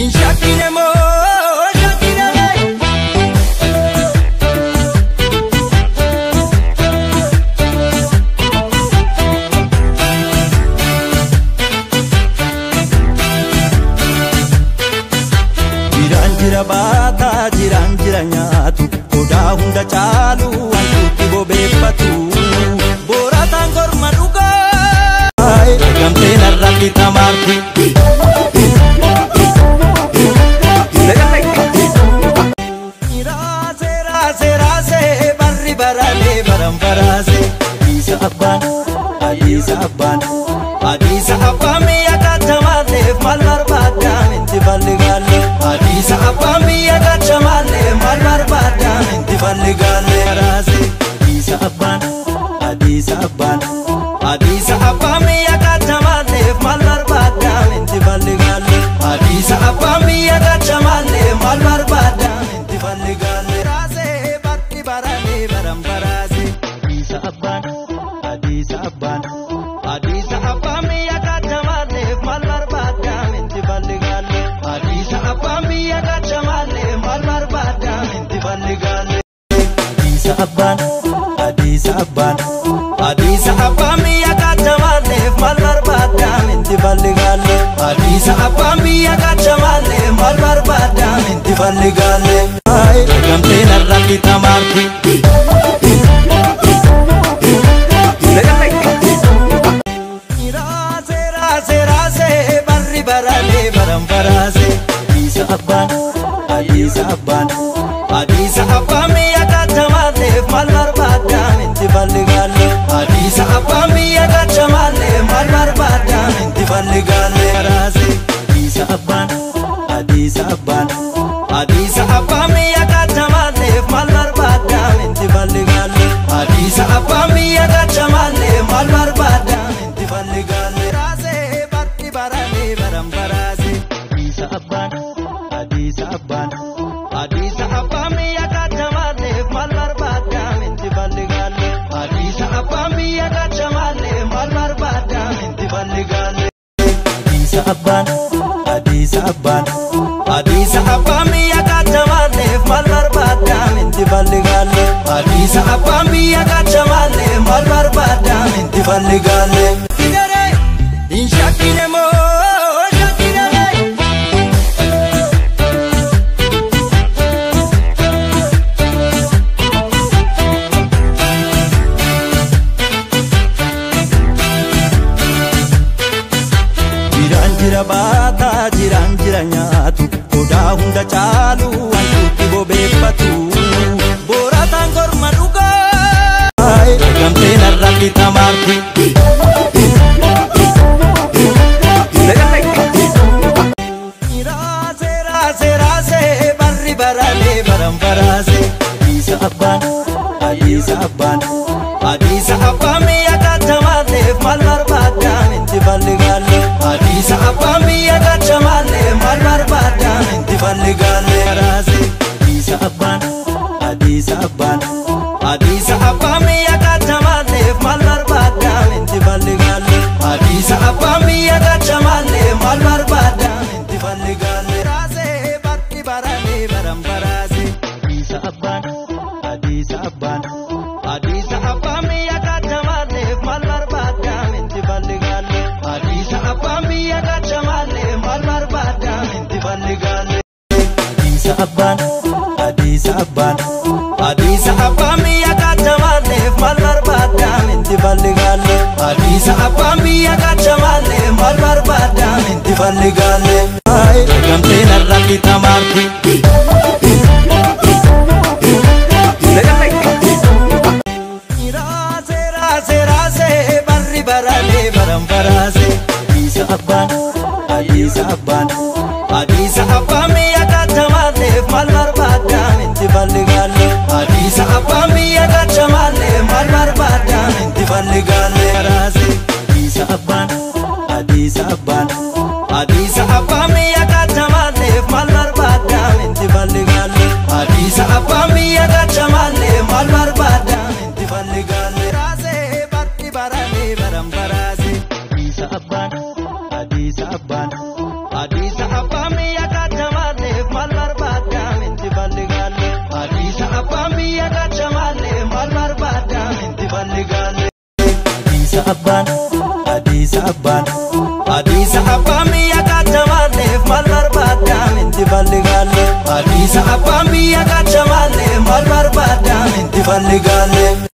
in shakkine moo shakkine jira baata jira nyaatu odaa hunda caalu wantuutti bobeeffatu boorataan korma dhugaa gamteen arrabni tamaarti raasee barri baraalee baran baraasee adiisa abbaan mi'a gachamaalleef maal barbaadaan itti balligaalle adiisa abbaan mi'a gachamaalleef maal barbaadaan itti balligaalle raasee adiisa abbaan mi'a gachamaalleef maal barbaadaan itti balligaalle adiisa abbaan mi'a gachamaalleef maal barbaadaan itti balligaalle raasee barri baraalee baran baraasee adiisa abbaan mi'a gachamaalleef maal barbaadaan itti balligaalle adiisa abbaan mi'a gachamaalleef maal barbaadaan itti balligaalle adiisa abbaan mi'a gachamaalleef maal barbaadaan itti balligaalle adiisa abbaan mi'a gachamaalleef maal barbaadaan itti balligaalle gamteen arrabni tamaarti raasee barri baraalee baran baraasee adiisa abbaan mi'a gachamaalleef maal barbaadaan itti balligaalle adiisa abbaan mi'a gachamaalleef maal barbaadaan itti balligaalle raasee adiisa abbaan mi'a gachamaalleef maal barbaadaan itti balligaalle adiisa abbaan mi'a gachamaalleef maal barbaadaan itti balligaalle raasee barri baraalee baran baraasee adiisa abbaan mi'a gachamaalleef maal barbaadaan itti balligaalle adiisa abbaan mi'a gachamaalleef maal barbaadaan itti balligaalle adiisa abbaan mi'a gachamaalleef maal barbaadaan itti balligaalle adiisa abbaan mi'a gachamaalleef maal barbaadaan itti balligaalle in shakkine moo jira baata jira nyaatu odaa hunda caalu wantuutti bobeeffatu boorataan korma dhugaa gamteen arrabni tamaarti raasee barri baraalee baran baraasee adiisa abbaan mi'a gachamaalleef maal barbaadaan itti balligaalle adiisa abbaan mi'a gachamaalleef maal barbaadaan itti balligaalle raasee adiisa abbaan mi'a gachamaalleef maal barbaadaan itti balligaalle adiisa abbaan mi'a gachamaalleef maal barbaadaan itti balligaalle raasee barri baraalee baran baraasee adiisa abbaan mi'a gachamaalleef maal barbaadaan itti balligaalle adiisa abbaan mi'a gachamaalleef maal barbaadaan itti balligaalle adiisa abbaan mi'a gachamaalleef maal barbaadaan itti balligaalle adiisa abbaan mi'a gachamaalleef maal barbaadaan itti balligaalle gamteen arrabni tamaarti raasee barri baraalee baran baraasee adiisa abbaan mi'a gachamaalleef maal barbaadaan itti balligaalle adiisa abbaan mi'a gachamaalleef maal barbaadaan itti balligaalle raasee adiisa abbaan mi'a gachamaalleef maal barbaadaan itti balligaalle adiisa abbaan mi'a gachamaalleef maal barbaadaan itti balligaalle raasee barri baraalee baran baraasee adiisa abbaan mi'a abbaan Adisa abbaan biyya kachamalleef maal barbaadda minti balligaalle Adisa abbaan biyya kachamalleef maal barbaadda minti balligaalle